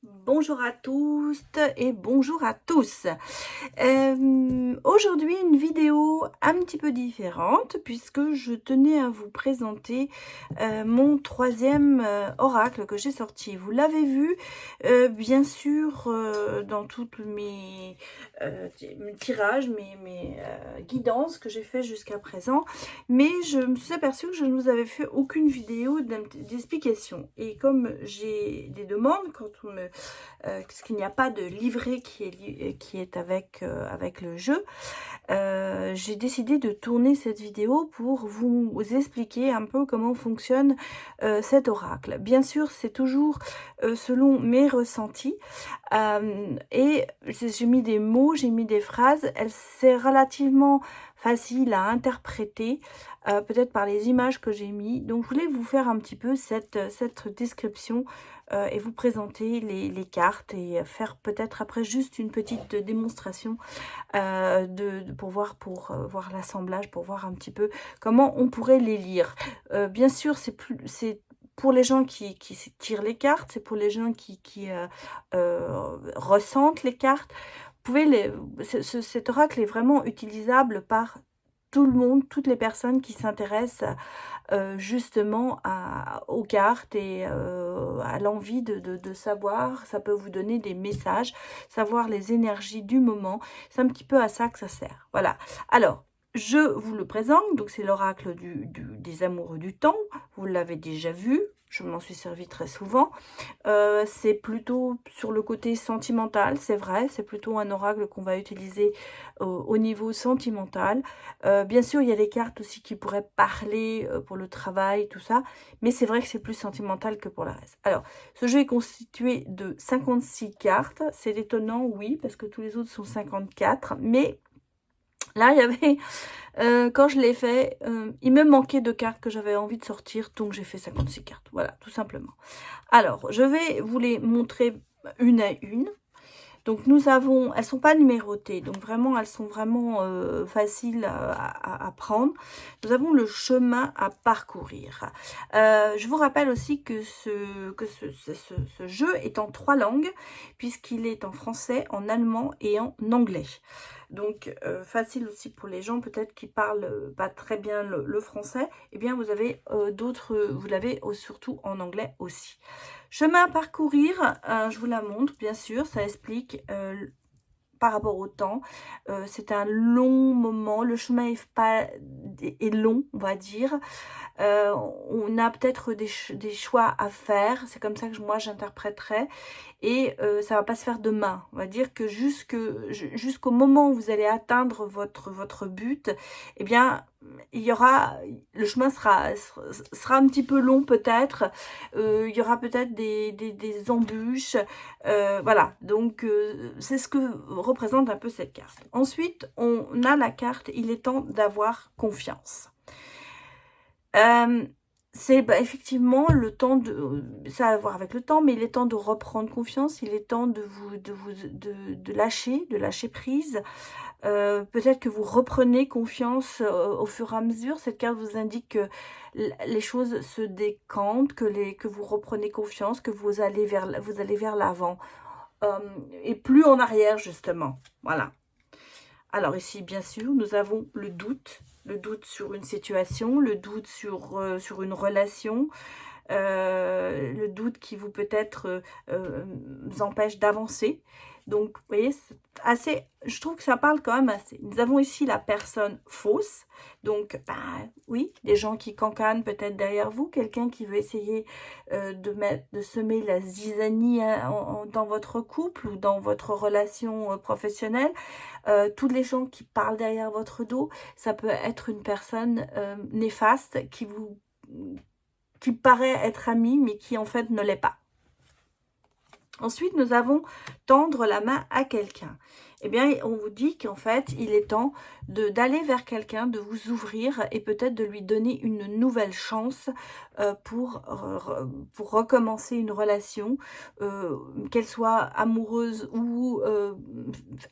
Bonjour à tous et bonjour à tous. Aujourd'hui, une vidéo un petit peu différente puisque je tenais à vous présenter mon troisième oracle que j'ai sorti. Vous l'avez vu, bien sûr, dans toutes mes tirages, mes guidances que j'ai fait jusqu'à présent, mais je me suis aperçue que je ne vous avais fait aucune vidéo d'explication. Et comme j'ai des demandes, quand on me parce qu'il n'y a pas de livret qui est avec le jeu, j'ai décidé de tourner cette vidéo pour vous expliquer un peu comment fonctionne cet oracle. Bien sûr, c'est toujours selon mes ressentis, et j'ai mis des mots, j'ai mis des phrases. C'est relativement facile à interpréter, peut-être par les images que j'ai mis. Donc je voulais vous faire un petit peu cette description et vous présenter les cartes et faire peut-être après juste une petite démonstration pour voir l'assemblage, pour voir un petit peu comment on pourrait les lire. Bien sûr, c'est pour les gens qui tirent les cartes, c'est pour les gens qui ressentent les cartes. Cet oracle est vraiment utilisable par tout le monde, toutes les personnes qui s'intéressent justement aux cartes et à l'envie de savoir. Ça peut vous donner des messages, savoir les énergies du moment. C'est un petit peu à ça que ça sert. Voilà. Alors, je vous le présente. Donc, c'est l'oracle des amoureux du temps. Vous l'avez déjà vu. Je m'en suis servi très souvent. C'est plutôt sur le côté sentimental, c'est vrai. C'est plutôt un oracle qu'on va utiliser au niveau sentimental. Bien sûr, il y a des cartes aussi qui pourraient parler pour le travail, tout ça. Mais c'est vrai que c'est plus sentimental que pour le reste. Alors, ce jeu est constitué de 56 cartes. C'est étonnant, oui, parce que tous les autres sont 54. Mais là, il y avait, quand je l'ai fait, il me manquait de cartes que j'avais envie de sortir. Donc, j'ai fait 56 cartes. Voilà, tout simplement. Alors, je vais vous les montrer une à une. Donc nous avons, elles sont pas numérotées, donc vraiment elles sont vraiment faciles à prendre. Nous avons le chemin à parcourir. Je vous rappelle aussi que ce jeu est en 3 langues, puisqu'il est en français, en allemand et en anglais. Donc facile aussi pour les gens peut-être qui parlent pas très bien le français. Eh bien vous avez vous l'avez surtout en anglais aussi. Chemin à parcourir, je vous la montre bien sûr, ça explique par rapport au temps. C'est un long moment, le chemin est long, on va dire. On a peut-être des choix à faire, c'est comme ça que moi j'interpréterais, et ça va pas se faire demain. On va dire que jusqu'au moment où vous allez atteindre votre but, eh bien le chemin sera un petit peu long peut-être. Il y aura peut-être des embûches, voilà. Donc c'est ce que représente un peu cette carte. Ensuite, on a la carte il est temps d'avoir confiance. C'est effectivement le temps ça a à voir avec le temps, mais il est temps de reprendre confiance, il est temps de lâcher prise. Peut-être que vous reprenez confiance au fur et à mesure. Cette carte vous indique que les choses se décantent, que vous reprenez confiance, que vous allez vers l'avant. Et plus en arrière, justement. Voilà. Alors ici, bien sûr, nous avons le doute sur une situation, le doute sur une relation, le doute qui vous peut-être vous empêche d'avancer. Donc, vous voyez, je trouve que ça parle quand même assez. Nous avons ici la personne fausse. Donc, bah, oui, des gens qui cancanent peut-être derrière vous, quelqu'un qui veut essayer de semer la zizanie dans votre couple ou dans votre relation professionnelle. Tous les gens qui parlent derrière votre dos, ça peut être une personne néfaste qui paraît être amie, mais qui en fait ne l'est pas. Ensuite, nous avons tendre la main à quelqu'un. Eh bien, on vous dit qu'en fait, il est temps d'aller vers quelqu'un, de vous ouvrir et peut-être de lui donner une nouvelle chance pour recommencer une relation, qu'elle soit amoureuse ou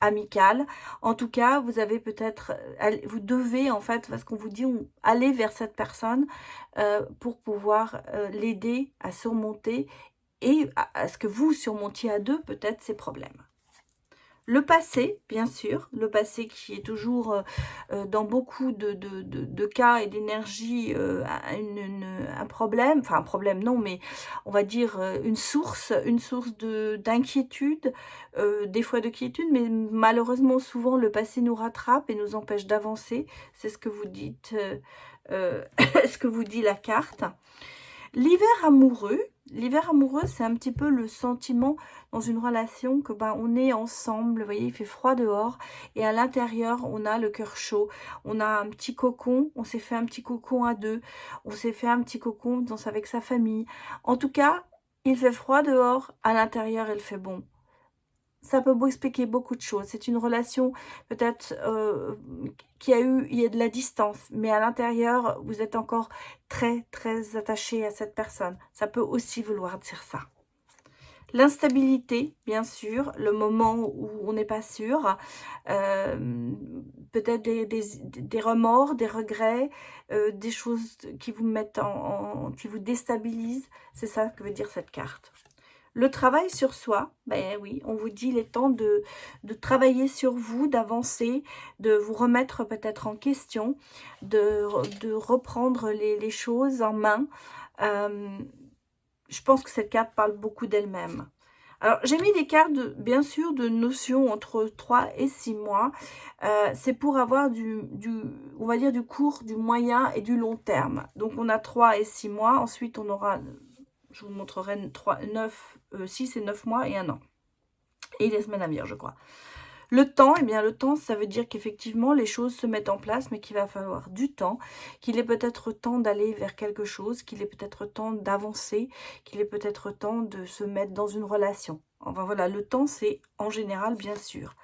amicale. En tout cas, vous avez peut-être, vous devez en fait, parce qu'on vous dit, aller vers cette personne pour pouvoir l'aider à surmonter et à ce que vous surmontiez à deux peut-être ces problèmes. Le passé, bien sûr, le passé qui est toujours dans beaucoup de cas et d'énergie un problème, enfin un problème non, mais on va dire une source d'inquiétude, des fois de quiétude, mais malheureusement souvent le passé nous rattrape et nous empêche d'avancer. C'est ce que vous dites, ce que vous dit la carte. L'hiver amoureux, c'est un petit peu le sentiment dans une relation que on est ensemble, vous voyez, il fait froid dehors et à l'intérieur, on a le cœur chaud, on a un petit cocon, on s'est fait un petit cocon à deux, on s'est fait un petit cocon avec sa famille. En tout cas, il fait froid dehors, à l'intérieur, il fait bon. Ça peut vous expliquer beaucoup de choses. C'est une relation peut-être il y a de la distance, mais à l'intérieur, vous êtes encore très, très attaché à cette personne. Ça peut aussi vouloir dire ça. L'instabilité, bien sûr, le moment où on n'est pas sûr, peut-être des remords, des regrets, des choses qui vous mettent qui vous déstabilisent. C'est ça que veut dire cette carte. Le travail sur soi, ben oui, on vous dit il est temps de travailler sur vous, d'avancer, de vous remettre peut-être en question, de reprendre les choses en main. Je pense que cette carte parle beaucoup d'elle-même. Alors, j'ai mis des cartes, bien sûr, de notions entre 3 et 6 mois. C'est pour avoir on va dire, du court, du moyen et du long terme. Donc, on a 3 et 6 mois. Ensuite, on aura, je vous montrerai 6 et 9 mois et 1 an. Et les semaines à venir, je crois. Le temps, eh bien le temps, ça veut dire qu'effectivement, les choses se mettent en place, mais qu'il va falloir du temps, qu'il est peut-être temps d'aller vers quelque chose, qu'il est peut-être temps d'avancer, qu'il est peut-être temps de se mettre dans une relation. Enfin voilà, le temps, c'est en général, bien sûr.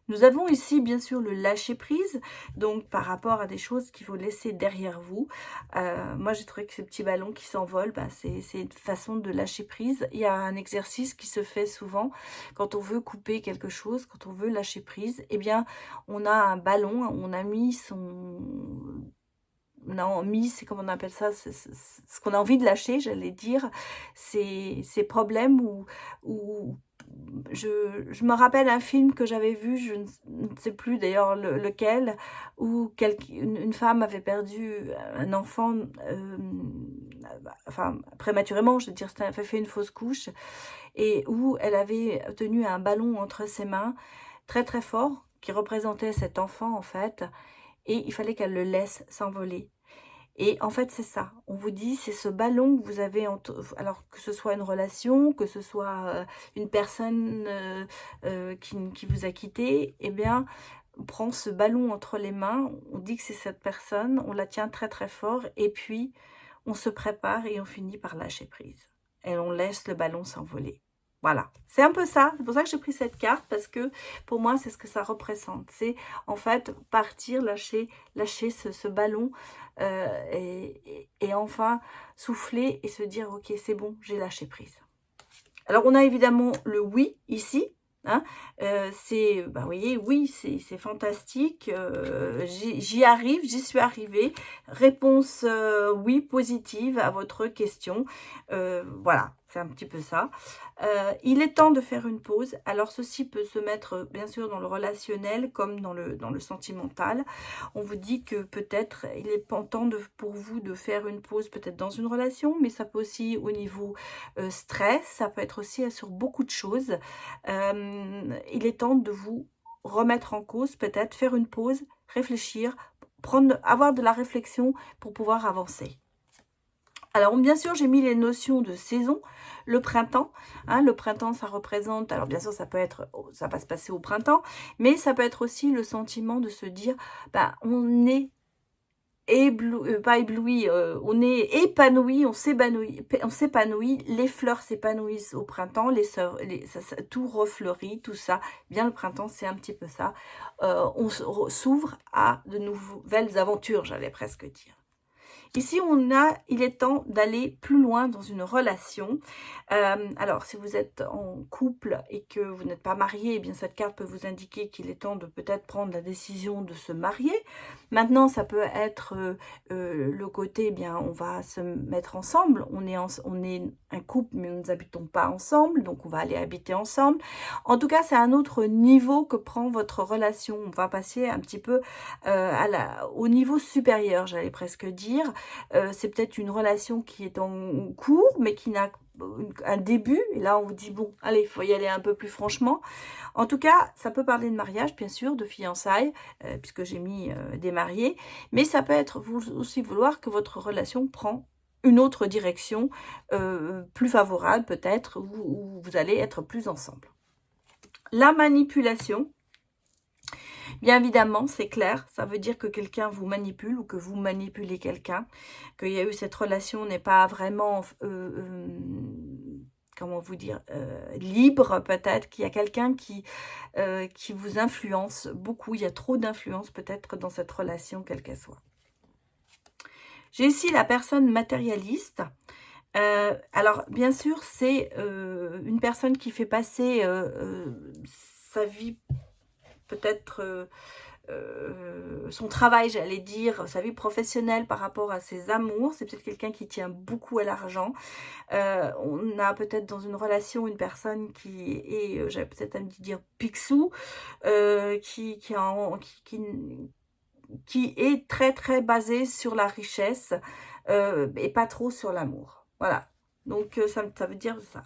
Nous avons ici, bien sûr, le lâcher-prise, donc par rapport à des choses qu'il faut laisser derrière vous. Moi, j'ai trouvé que ces petits ballons qui s'envolent, c'est une façon de lâcher prise. Il y a un exercice qui se fait souvent quand on veut couper quelque chose, quand on veut lâcher prise. Eh bien, on a un ballon, on a mis son... Non, mis, c'est comme on appelle ça, ce qu'on a envie de lâcher, j'allais dire, ces problèmes ou je me rappelle un film que j'avais vu, je ne sais plus d'ailleurs lequel, où une femme avait perdu un enfant, enfin prématurément, je veux dire, elle avait fait une fausse couche, et où elle avait tenu un ballon entre ses mains, très très fort, qui représentait cet enfant en fait, et il fallait qu'elle le laisse s'envoler. Et en fait, c'est ça. On vous dit, c'est ce ballon que vous avez, alors que ce soit une relation, que ce soit une personne qui vous a quitté, eh bien, on prend ce ballon entre les mains, on dit que c'est cette personne, on la tient très très fort, et puis on se prépare et on finit par lâcher prise. Et on laisse le ballon s'envoler. Voilà, c'est un peu ça. C'est pour ça que j'ai pris cette carte, parce que pour moi, c'est ce que ça représente. C'est en fait partir, lâcher ce ballon et enfin souffler et se dire, ok, c'est bon, j'ai lâché prise. Alors, on a évidemment le oui ici. Hein, vous voyez, oui, c'est fantastique, j'y arrive, j'y suis arrivée, réponse oui, positive à votre question, voilà, c'est un petit peu ça. Il est temps de faire une pause. Alors ceci peut se mettre bien sûr dans le relationnel comme dans le sentimental. On vous dit que peut-être il est temps pour vous de faire une pause peut-être dans une relation, mais ça peut aussi au niveau stress, ça peut être aussi sur beaucoup de choses. Il est temps de vous remettre en cause, peut-être faire une pause, réfléchir, avoir de la réflexion pour pouvoir avancer. Alors, bien sûr, j'ai mis les notions de saison. Le printemps, hein, le printemps, ça représente, alors bien sûr, ça va se passer au printemps, mais ça peut être aussi le sentiment de se dire, on est pas ébloui, on est épanoui, on s'épanouit, les fleurs s'épanouissent au printemps, tout refleurit, tout ça. Bien, le printemps, c'est un petit peu ça. On s'ouvre à de nouvelles aventures, j'allais presque dire. Ici, il est temps d'aller plus loin dans une relation. Alors, si vous êtes en couple et que vous n'êtes pas marié, eh bien cette carte peut vous indiquer qu'il est temps de peut-être prendre la décision de se marier. Maintenant, ça peut être le côté, eh bien, on va se mettre ensemble. On est un couple, mais nous n'habitons pas ensemble, donc on va aller habiter ensemble. En tout cas, c'est un autre niveau que prend votre relation. On va passer un petit peu au niveau supérieur, j'allais presque dire. C'est peut-être une relation qui est en cours, mais qui n'a un début. Et là, on vous dit, bon, allez, il faut y aller un peu plus franchement. En tout cas, ça peut parler de mariage, bien sûr, de fiançailles, puisque j'ai mis des mariés. Mais ça peut être aussi vouloir que votre relation prend une autre direction, plus favorable peut-être, où vous allez être plus ensemble. La manipulation. Bien évidemment, c'est clair, ça veut dire que quelqu'un vous manipule ou que vous manipulez quelqu'un, qu'il y a eu cette relation n'est pas vraiment, comment vous dire, libre peut-être, qu'il y a quelqu'un qui vous influence beaucoup, il y a trop d'influence peut-être dans cette relation, quelle qu'elle soit. J'ai ici la personne matérialiste. Alors, bien sûr, c'est une personne qui fait passer sa vie peut-être son travail, j'allais dire, sa vie professionnelle par rapport à ses amours. C'est peut-être quelqu'un qui tient beaucoup à l'argent. On a peut-être dans une relation une personne qui est, j'avais peut-être à me dire, Picsou, qui est très très basée sur la richesse et pas trop sur l'amour. Voilà, donc ça veut dire ça.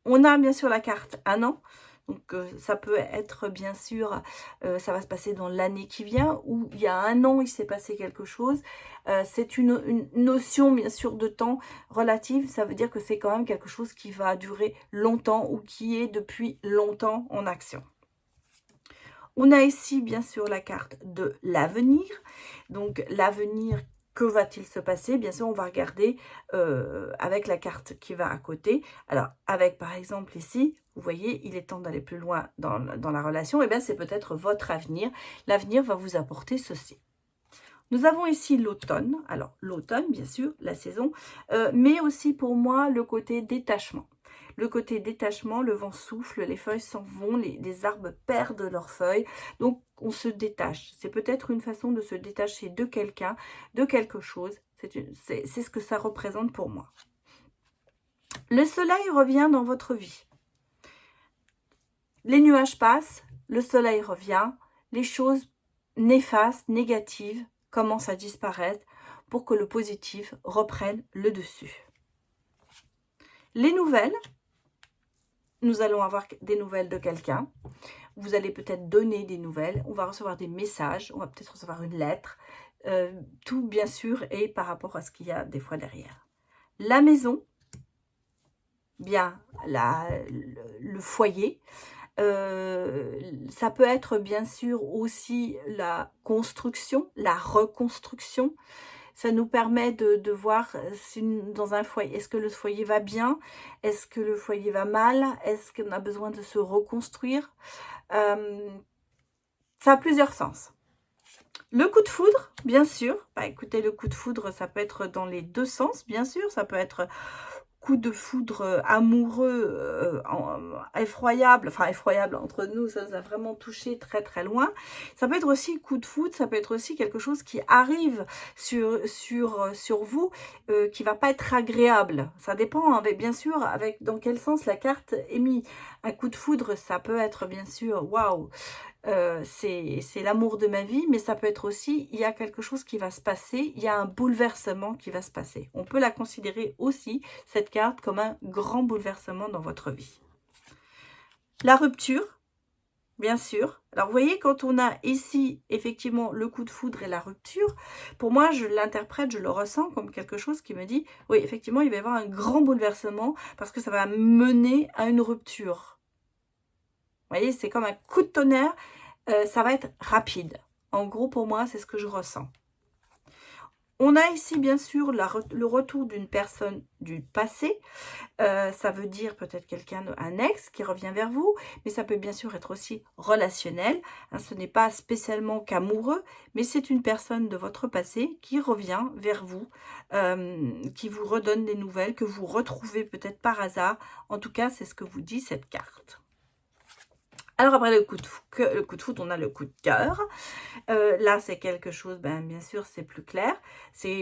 On a bien sûr la carte un an. Donc, ça peut être, bien sûr, ça va se passer dans l'année qui vient, ou il y a un an, il s'est passé quelque chose. C'est une notion, bien sûr, de temps relative. Ça veut dire que c'est quand même quelque chose qui va durer longtemps ou qui est depuis longtemps en action. On a ici, bien sûr, la carte de l'avenir. Donc, l'avenir, que va-t-il se passer? Bien sûr, on va regarder avec la carte qui va à côté. Alors, avec, par exemple, ici, vous voyez, il est temps d'aller plus loin dans la relation. Et bien, c'est peut-être votre avenir. L'avenir va vous apporter ceci. Nous avons ici l'automne. Alors, l'automne, bien sûr, la saison. Mais aussi, pour moi, le côté détachement. Le côté détachement, le vent souffle, les feuilles s'en vont, les arbres perdent leurs feuilles. Donc, on se détache. C'est peut-être une façon de se détacher de quelqu'un, de quelque chose. C'est ce que ça représente pour moi. Le soleil revient dans votre vie. Les nuages passent, le soleil revient, les choses néfastes, négatives commencent à disparaître pour que le positif reprenne le dessus. Les nouvelles. Nous allons avoir des nouvelles de quelqu'un. Vous allez peut-être donner des nouvelles. On va recevoir des messages. On va peut-être recevoir une lettre. Tout, bien sûr, est par rapport à ce qu'il y a des fois derrière. La maison. Bien, le foyer. Ça peut être, bien sûr, aussi la construction, la reconstruction. Ça nous permet de voir dans un foyer, est-ce que le foyer va bien? Est-ce que le foyer va mal? Est-ce qu'on a besoin de se reconstruire? Ça a plusieurs sens. Le coup de foudre, bien sûr. Bah, écoutez, le coup de foudre, ça peut être dans les deux sens, bien sûr. Ça peut être coup de foudre amoureux, effroyable, enfin effroyable entre nous, ça nous a vraiment touché très très loin. Ça peut être aussi coup de foudre, ça peut être aussi quelque chose qui arrive sur vous, qui va pas être agréable. Ça dépend, hein, mais bien sûr, avec dans quel sens la carte est mise. Un coup de foudre, ça peut être bien sûr, waouh, c'est l'amour de ma vie, mais ça peut être aussi, il y a quelque chose qui va se passer, il y a un bouleversement qui va se passer. On peut la considérer aussi, cette carte, comme un grand bouleversement dans votre vie. La rupture, bien sûr. Alors, vous voyez, quand on a ici, effectivement, le coup de foudre et la rupture, pour moi, je l'interprète, je le ressens comme quelque chose qui me dit, oui, effectivement, il va y avoir un grand bouleversement parce que ça va mener à une rupture. Vous voyez, c'est comme un coup de tonnerre. Ça va être rapide. En gros, pour moi, c'est ce que je ressens. On a ici, bien sûr, le retour d'une personne du passé. Ça veut dire peut-être un ex qui revient vers vous, mais ça peut bien sûr être aussi relationnel, hein. Ce n'est pas spécialement qu'amoureux, mais c'est une personne de votre passé qui revient vers vous, qui vous redonne des nouvelles, que vous retrouvez peut-être par hasard. En tout cas, c'est ce que vous dit cette carte. Alors après le coup de foudre, on a le coup de cœur. Là, c'est quelque chose, ben, bien sûr, c'est plus clair.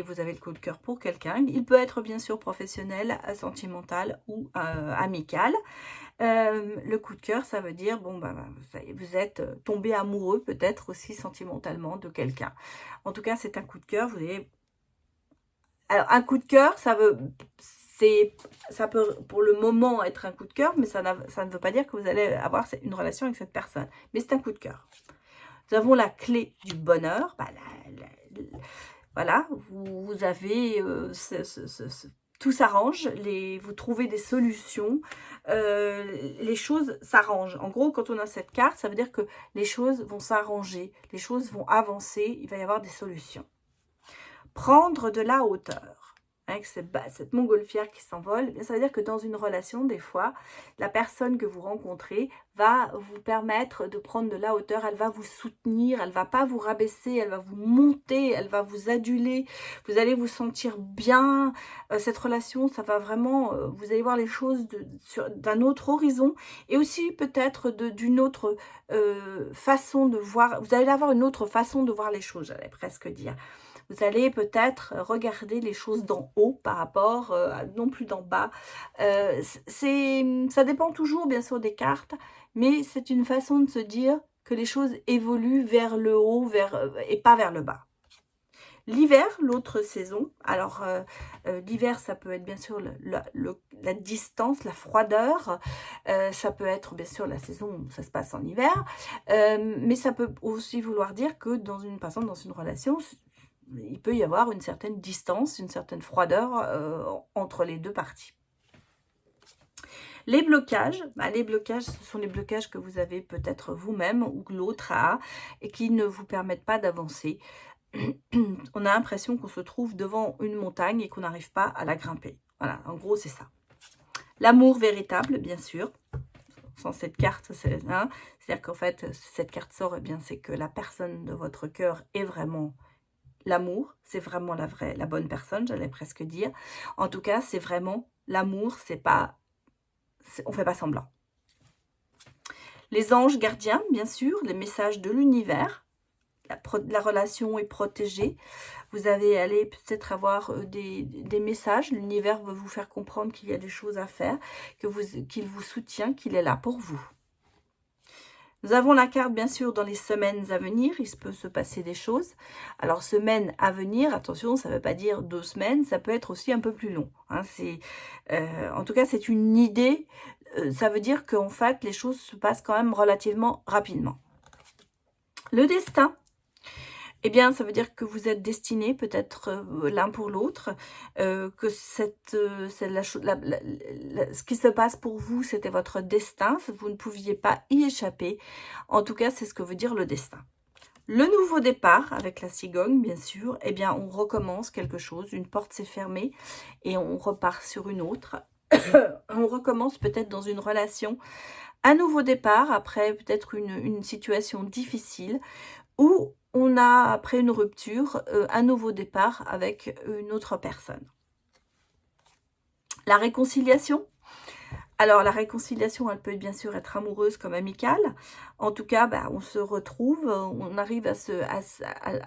Vous avez le coup de cœur pour quelqu'un. Il peut être bien sûr professionnel, sentimental ou amical. Le coup de cœur, ça veut dire, bon, ben, vous êtes tombé amoureux peut-être aussi sentimentalement de quelqu'un. En tout cas, c'est un coup de cœur. Alors, un coup de cœur, ça peut pour le moment être un coup de cœur, mais ça ne veut pas dire que vous allez avoir une relation avec cette personne. Mais c'est un coup de cœur. Nous avons la clé du bonheur. Bah, voilà, vous avez tout s'arrange, vous trouvez des solutions, les choses s'arrangent. En gros, quand on a cette carte, ça veut dire que les choses vont s'arranger, les choses vont avancer, il va y avoir des solutions. Prendre de la hauteur. Avec cette montgolfière qui s'envole, ça veut dire que dans une relation, des fois, la personne que vous rencontrez va vous permettre de prendre de la hauteur, elle va vous soutenir, elle va pas vous rabaisser, elle va vous monter, elle va vous aduler, vous allez vous sentir bien. Cette relation, ça va vraiment, vous allez voir les choses d'un autre horizon et aussi peut-être d'une autre façon de voir, vous allez avoir une autre façon de voir les choses, j'allais presque dire. Vous allez peut-être regarder les choses d'en haut par rapport non plus d'en bas. Ça dépend toujours bien sûr des cartes, mais c'est une façon de se dire que les choses évoluent vers le haut et pas vers le bas. L'hiver, l'autre saison. Alors, l'hiver, ça peut être bien sûr la distance, la froideur. Ça peut être bien sûr la saison où ça se passe en hiver. Mais ça peut aussi vouloir dire que dans une relation, il peut y avoir une certaine distance, une certaine froideur entre les deux parties. Les blocages, ce sont les blocages que vous avez peut-être vous-même ou que l'autre a et qui ne vous permettent pas d'avancer. On a l'impression qu'on se trouve devant une montagne et qu'on n'arrive pas à la grimper. Voilà, en gros, c'est ça. L'amour véritable, bien sûr. Sans cette carte, c'est-à-dire qu'en fait, cette carte sort, eh bien, c'est que la personne de votre cœur est vraiment l'amour, c'est vraiment la bonne personne, j'allais presque dire. En tout cas, c'est vraiment l'amour, on fait pas semblant. Les anges gardiens, bien sûr, les messages de l'univers. La relation est protégée. Vous allez peut-être avoir des messages. L'univers veut vous faire comprendre qu'il y a des choses à faire, qu'il vous soutient, qu'il est là pour vous. Nous avons la carte, bien sûr, dans les semaines à venir. Il peut se passer des choses. Alors, semaines à venir, attention, ça ne veut pas dire 2 semaines. Ça peut être aussi un peu plus long. Hein, en tout cas, c'est une idée. Ça veut dire qu'en fait, les choses se passent quand même relativement rapidement. Le destin. Eh bien, ça veut dire que vous êtes destinés peut-être l'un pour l'autre, que ce qui se passe pour vous, c'était votre destin, vous ne pouviez pas y échapper. En tout cas, c'est ce que veut dire le destin. Le nouveau départ, avec la cigogne, bien sûr, eh bien, on recommence quelque chose, une porte s'est fermée et on repart sur une autre. On recommence peut-être dans une relation, un nouveau départ, après peut-être une situation difficile, ou on a, après une rupture, un nouveau départ avec une autre personne. La réconciliation. Alors, la réconciliation, elle peut bien sûr être amoureuse comme amicale. En tout cas, on se retrouve, on arrive à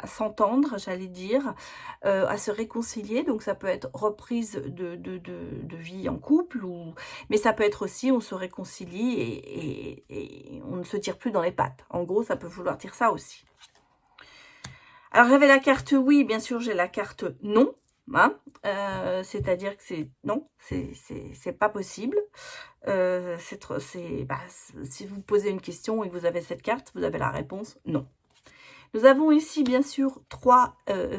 s'entendre, j'allais dire, à se réconcilier. Donc, ça peut être reprise de vie en couple, mais ça peut être aussi, on se réconcilie et on ne se tire plus dans les pattes. En gros, ça peut vouloir dire ça aussi. Alors, j'avais la carte oui, bien sûr, j'ai la carte non. Hein, c'est-à-dire que c'est non, c'est pas possible. Si vous posez une question et que vous avez cette carte, vous avez la réponse non. Nous avons ici, bien sûr,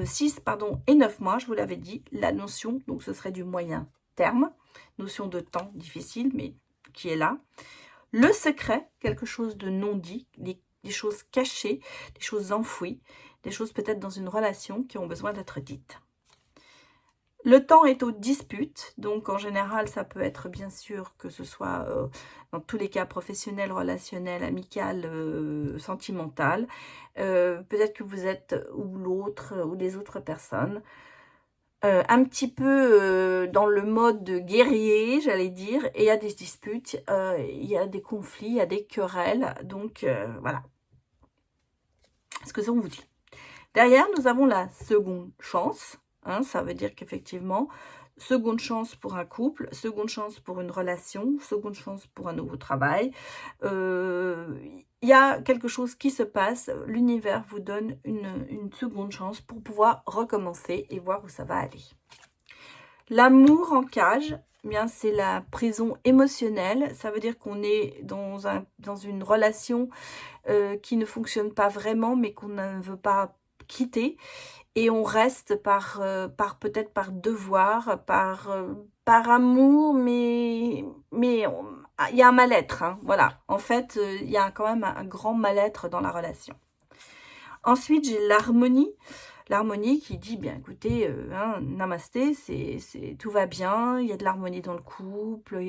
6 et 9 mois, je vous l'avais dit, la notion, donc ce serait du moyen terme, notion de temps difficile, mais qui est là. Le secret, quelque chose de non dit, des choses cachées, des choses enfouies, des choses peut-être dans une relation qui ont besoin d'être dites. Le temps est aux disputes, donc en général, ça peut être bien sûr que ce soit dans tous les cas professionnel, relationnel, amical, sentimental. Peut-être que vous êtes ou l'autre ou les autres personnes un petit peu dans le mode guerrier, j'allais dire, et il y a des disputes, il y a des conflits, il y a des querelles, donc voilà ce que ça on vous dit. Derrière, nous avons la seconde chance. Hein, ça veut dire qu'effectivement, seconde chance pour un couple, seconde chance pour une relation, seconde chance pour un nouveau travail. Il y a quelque chose qui se passe. L'univers vous donne une seconde chance pour pouvoir recommencer et voir où ça va aller. L'amour en cage, eh bien c'est la prison émotionnelle. Ça veut dire qu'on est dans une relation qui ne fonctionne pas vraiment, mais qu'on ne veut pas quitter, et on reste peut-être par devoir, par amour, mais il y a un mal-être, hein, voilà. En fait, il y a quand même un grand mal-être dans la relation. Ensuite, j'ai l'harmonie. L'harmonie qui dit, bien écoutez, hein, namasté, tout va bien, il y a de l'harmonie dans le couple,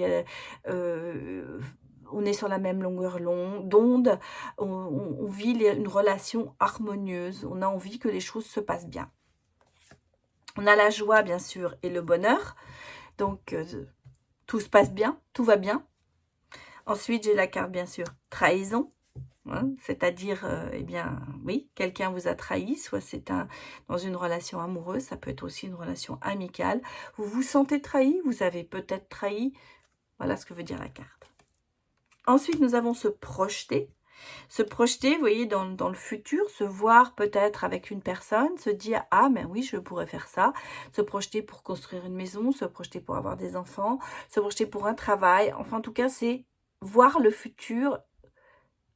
on est sur la même longueur d'onde, on vit une relation harmonieuse, on a envie que les choses se passent bien. On a la joie, bien sûr, et le bonheur, donc tout se passe bien, tout va bien. Ensuite, j'ai la carte, bien sûr, trahison. Hein, c'est-à-dire, eh bien, oui, quelqu'un vous a trahi, soit c'est dans une relation amoureuse, ça peut être aussi une relation amicale. Vous vous sentez trahi, vous avez peut-être trahi. Voilà ce que veut dire la carte. Ensuite, nous avons se projeter. Se projeter, vous voyez, dans le futur, se voir peut-être avec une personne, se dire « Ah, ben oui, je pourrais faire ça ». Se projeter pour construire une maison, se projeter pour avoir des enfants, se projeter pour un travail. Enfin, en tout cas, c'est voir le futur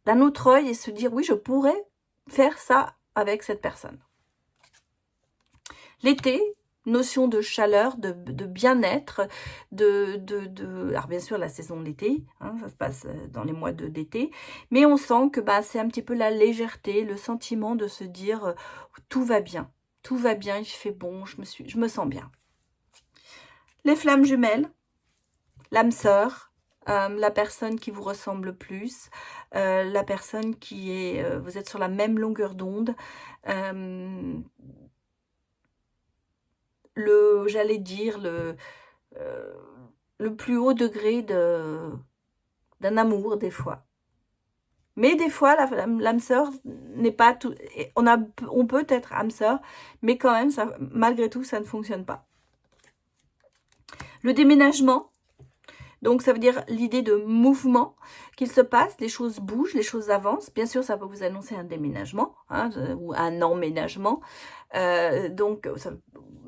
d'un autre œil et se dire « Oui, je pourrais faire ça avec cette personne ». L'été, notion de chaleur, de bien-être, alors bien sûr la saison de l'été, hein, ça se passe dans les mois d'été, mais on sent que bah, c'est un petit peu la légèreté, le sentiment de se dire tout va bien, il fait bon, je me sens bien. Les flammes jumelles, l'âme sœur, la personne qui vous ressemble le plus, la personne qui est, vous êtes sur la même longueur d'onde, j'allais dire, le plus haut degré d'un amour, des fois. Mais des fois, l'âme sœur n'est pas tout. On peut être âme sœur, mais quand même, ça, malgré tout, ça ne fonctionne pas. Le déménagement, donc ça veut dire l'idée de mouvement, qu'il se passe, les choses bougent, les choses avancent. Bien sûr, ça peut vous annoncer un déménagement, hein, ou un emménagement. Donc,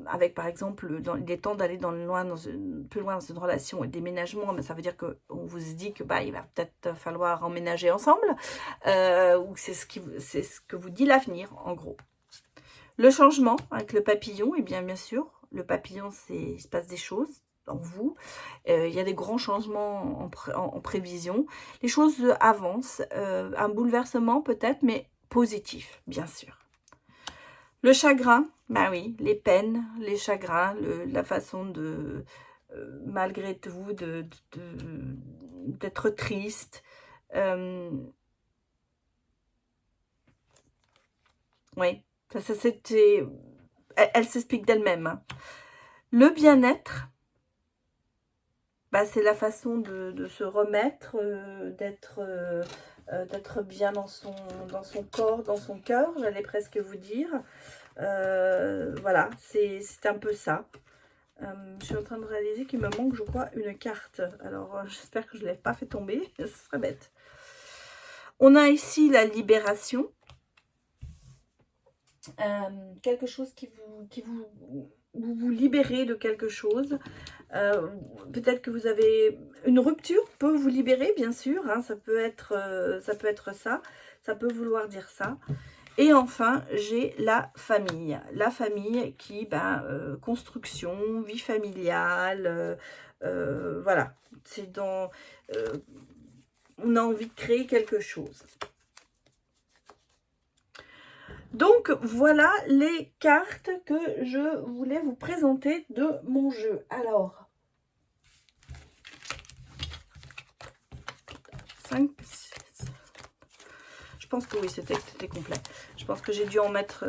avec par exemple, il est temps d'aller plus loin dans une relation et déménagement, mais ça veut dire qu'on vous dit que bah, il va peut-être falloir emménager ensemble, ou c'est ce que vous dit l'avenir, en gros. Le changement avec le papillon, et bien sûr, le papillon, il se passe des choses en vous. Il y a des grands changements en prévision. Les choses avancent, un bouleversement peut-être, mais positif, bien sûr. Le chagrin, bah oui, les peines, les chagrins, la façon de, malgré tout, d'être triste. Oui, ça c'était... Elle s'explique d'elle-même. Hein. Le bien-être, bah, c'est la façon de se remettre, d'être bien dans son corps, dans son cœur, j'allais presque vous dire. Voilà, c'est un peu ça. Je suis en train de réaliser qu'il me manque, je crois, une carte. Alors, j'espère que je ne l'ai pas fait tomber. Ce serait bête. On a ici la libération. Quelque chose qui vous libérez de quelque chose. Peut-être que vous avez une rupture, peut vous libérer, bien sûr. Hein, ça peut être ça. Ça peut vouloir dire ça. Et enfin, j'ai la famille. La famille qui, construction, vie familiale, voilà. C'est dans... on a envie de créer quelque chose. Donc, voilà les cartes que je voulais vous présenter de mon jeu. Alors, 5, 6. Je pense que oui, c'était complet. Je pense que j'ai dû en mettre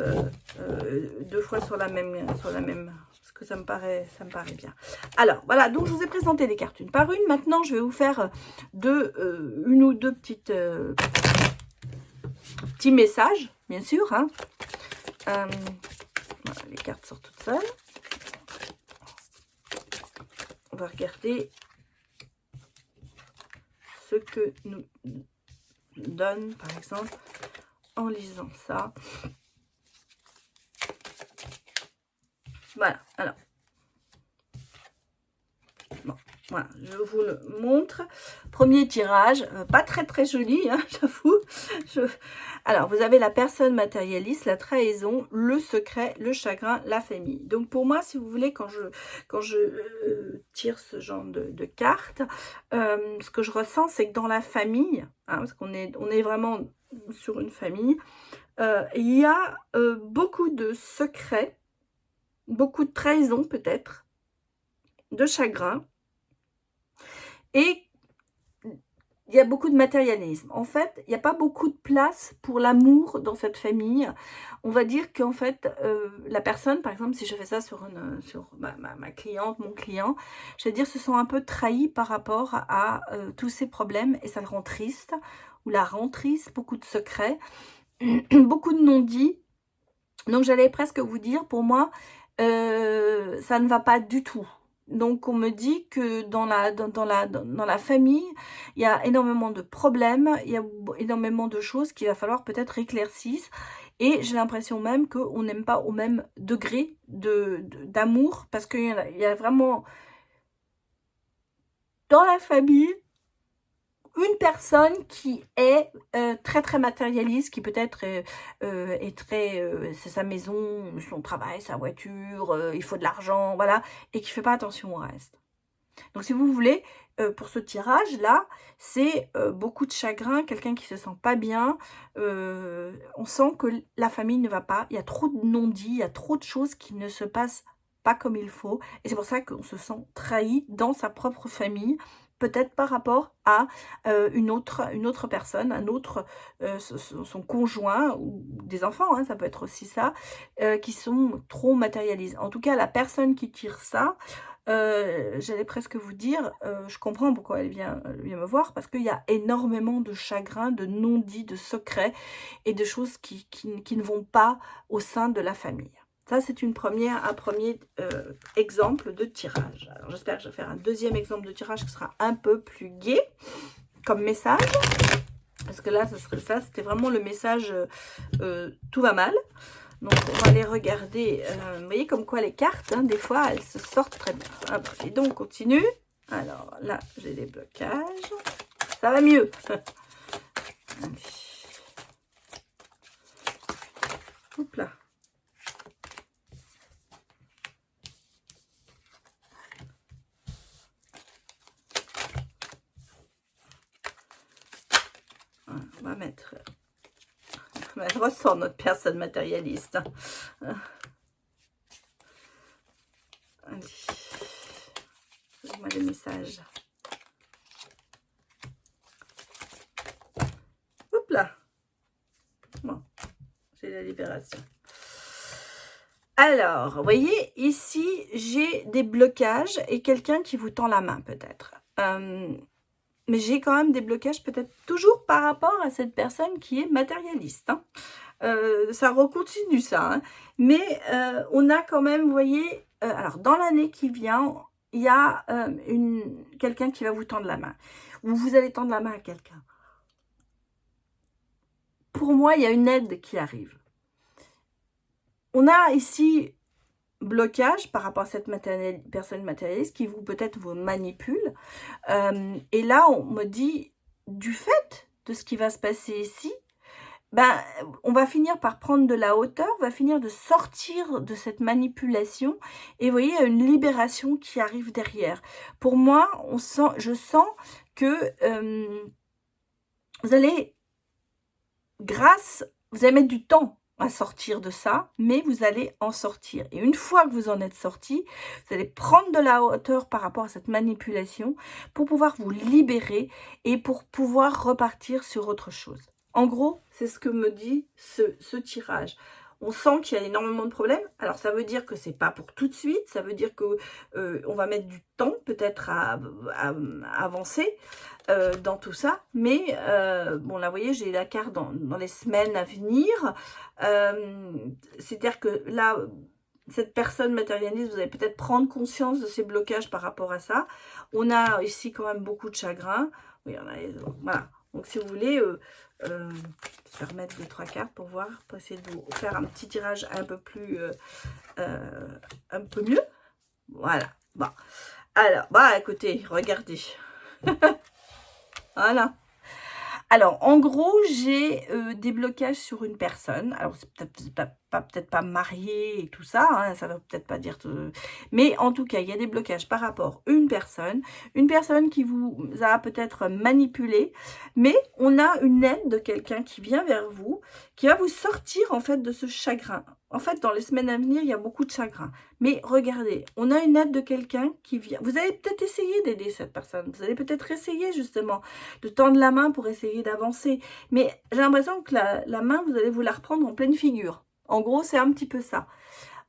2 fois sur la même, parce que ça me paraît bien. Alors, voilà, donc je vous ai présenté les cartes une par une. Maintenant, je vais vous faire une ou deux petits messages, bien sûr. Hein. Voilà, les cartes sortent toutes seules. On va regarder ce que nous donne, par exemple, en lisant ça. Voilà, alors. Bon, voilà, je vous le montre. Premier tirage, pas très joli, hein, j'avoue. Alors, vous avez la personne matérialiste, la trahison, le secret, le chagrin, la famille. Donc, pour moi, si vous voulez, quand je tire ce genre de cartes, ce que je ressens, c'est que dans la famille, hein, parce qu'on est vraiment sur une famille, il y a beaucoup de secrets, beaucoup de trahison peut-être, de chagrin, et il y a beaucoup de matérialisme. En fait, il n'y a pas beaucoup de place pour l'amour dans cette famille. On va dire qu'en fait, la personne, par exemple, si je fais ça sur ma cliente, mon client, je vais dire, se sent un peu trahi par rapport à tous ces problèmes, et ça le rend triste, ou la rend triste, beaucoup de secrets, beaucoup de non-dits. Donc, j'allais presque vous dire, pour moi, ça ne va pas du tout. Donc, on me dit que dans la famille, il y a énormément de problèmes, il y a énormément de choses qu'il va falloir peut-être éclaircir. Et j'ai l'impression même qu'on n'aime pas au même degré d'amour, parce qu'il y a vraiment dans la famille une personne qui est très matérialiste, qui peut-être est très, c'est sa maison, son travail, sa voiture, il faut de l'argent, voilà, et qui fait pas attention au reste. Donc si vous voulez, pour ce tirage-là, c'est beaucoup de chagrin, quelqu'un qui se sent pas bien, on sent que la famille ne va pas, il y a trop de non-dits, il y a trop de choses qui ne se passent pas comme il faut, et c'est pour ça qu'on se sent trahi dans sa propre famille, peut-être par rapport à une autre personne, un autre, son conjoint, ou des enfants, hein, ça peut être aussi ça, qui sont trop matérialisés. En tout cas, la personne qui tire ça, j'allais presque vous dire, je comprends pourquoi elle vient me voir, parce qu'il y a énormément de chagrin, de non-dits, de secrets, et de choses qui ne vont pas au sein de la famille. Ça, c'est un premier exemple de tirage. Alors, j'espère que je vais faire un deuxième exemple de tirage qui sera un peu plus gai comme message. Parce que là, c'était vraiment le message tout va mal. Donc, on va aller regarder. Vous voyez comme quoi les cartes, hein, des fois, elles se sortent très bien. Ah, bah, et donc, on continue. Alors, là, j'ai des blocages. Ça va mieux. Hop là. On va mettre... Elle ressort notre personne matérialiste. Allez. Donne-moi les messages. Hop là. Bon, j'ai la libération. Alors, vous voyez, ici, j'ai des blocages et quelqu'un qui vous tend la main, peut-être. Mais j'ai quand même des blocages, peut-être toujours par rapport à cette personne qui est matérialiste. Hein. Ça recontinue ça. Hein. Mais on a quand même, vous voyez, alors dans l'année qui vient, il y a quelqu'un qui va vous tendre la main. Ou vous allez tendre la main à quelqu'un. Pour moi, il y a une aide qui arrive. On a ici blocage par rapport à cette personne matérialiste qui peut-être vous manipule. Et là, on me dit, du fait de ce qui va se passer ici, ben, on va finir par prendre de la hauteur, on va finir de sortir de cette manipulation. Et vous voyez, il y a une libération qui arrive derrière. Pour moi, je sens que vous allez mettre du temps à sortir de ça, mais vous allez en sortir. Et une fois que vous en êtes sorti, vous allez prendre de la hauteur par rapport à cette manipulation pour pouvoir vous libérer et pour pouvoir repartir sur autre chose. En gros, c'est ce que me dit ce tirage. On sent qu'il y a énormément de problèmes. Alors, ça veut dire que c'est pas pour tout de suite. Ça veut dire que on va mettre du temps peut-être à avancer dans tout ça. Mais, bon, là, vous voyez, j'ai la carte dans les semaines à venir. C'est-à-dire que là, cette personne matérialiste, vous allez peut-être prendre conscience de ces blocages par rapport à ça. On a ici quand même beaucoup de chagrin. Oui, on a, voilà. Donc, si vous voulez... je vais remettre 2-3 cartes pour voir, pour essayer de vous faire un petit tirage un peu plus, un peu mieux. Voilà. Bon. Alors, bah écoutez, regardez. Voilà. Alors, en gros, j'ai des blocages sur une personne. Alors, c'est peut-être pas marié et tout ça, hein, ça ne veut peut-être pas dire... Mais en tout cas, il y a des blocages par rapport à une personne qui vous a peut-être manipulé, mais on a une aide de quelqu'un qui vient vers vous, qui va vous sortir en fait de ce chagrin. En fait, dans les semaines à venir, il y a beaucoup de chagrin. Mais regardez, on a une aide de quelqu'un qui vient. Vous allez peut-être essayer d'aider cette personne. Vous allez peut-être essayer justement de tendre la main pour essayer d'avancer. Mais j'ai l'impression que la main, vous allez vous la reprendre en pleine figure. En gros, c'est un petit peu ça.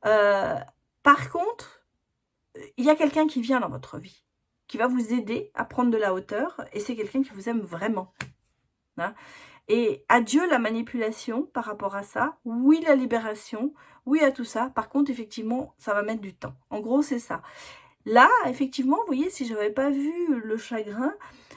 Par contre, il y a quelqu'un qui vient dans votre vie, qui va vous aider à prendre de la hauteur. Et c'est quelqu'un qui vous aime vraiment. Hein? Et adieu la manipulation par rapport à ça. Oui, la libération. Oui, à tout ça. Par contre, effectivement, ça va mettre du temps. En gros, c'est ça. Là, effectivement, vous voyez, si je n'avais pas vu le chagrin,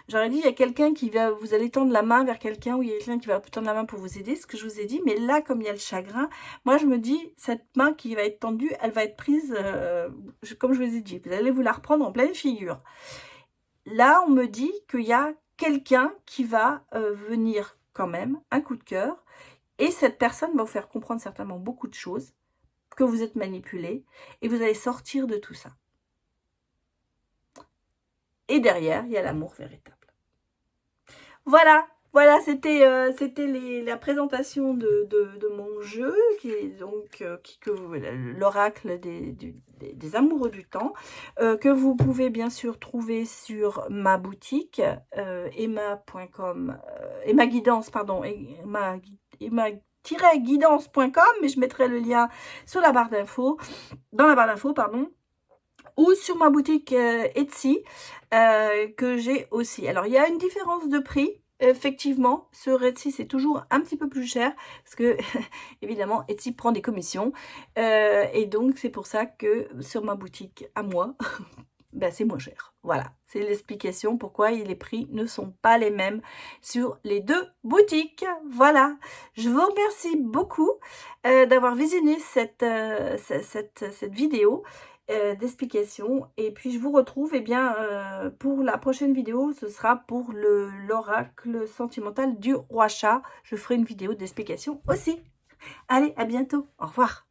j'aurais dit, il y a quelqu'un qui va, vous allez tendre la main vers quelqu'un, ou il y a quelqu'un qui va tendre la main pour vous aider, ce que je vous ai dit. Mais là, comme il y a le chagrin, moi, je me dis, cette main qui va être tendue, elle va être prise, comme je vous ai dit. Vous allez vous la reprendre en pleine figure. Là, on me dit qu'il y a quelqu'un qui va venir quand même, un coup de cœur, et cette personne va vous faire comprendre certainement beaucoup de choses, que vous êtes manipulé, et vous allez sortir de tout ça. Et derrière, il y a l'amour véritable. Voilà, voilà, c'était la présentation de mon jeu, qui est donc l'oracle des amoureux du temps, que vous pouvez bien sûr trouver sur ma boutique, emma.com, Emma-guidance, pardon, Emma-guidance.com, mais je mettrai le lien sur la barre d'infos, dans la barre d'infos, pardon, ou sur ma boutique Etsy, que j'ai aussi. Alors, il y a une différence de prix. Effectivement, sur Etsy, c'est toujours un petit peu plus cher parce que, évidemment, Etsy prend des commissions. Et donc, c'est pour ça que sur ma boutique à moi, ben, c'est moins cher. Voilà, c'est l'explication pourquoi les prix ne sont pas les mêmes sur les deux boutiques. Voilà, je vous remercie beaucoup d'avoir visionné cette vidéo d'explication, et puis je vous retrouve pour la prochaine vidéo. Ce sera pour l'oracle sentimental du roi chat. Je ferai une vidéo d'explication aussi. Allez, à bientôt, au revoir.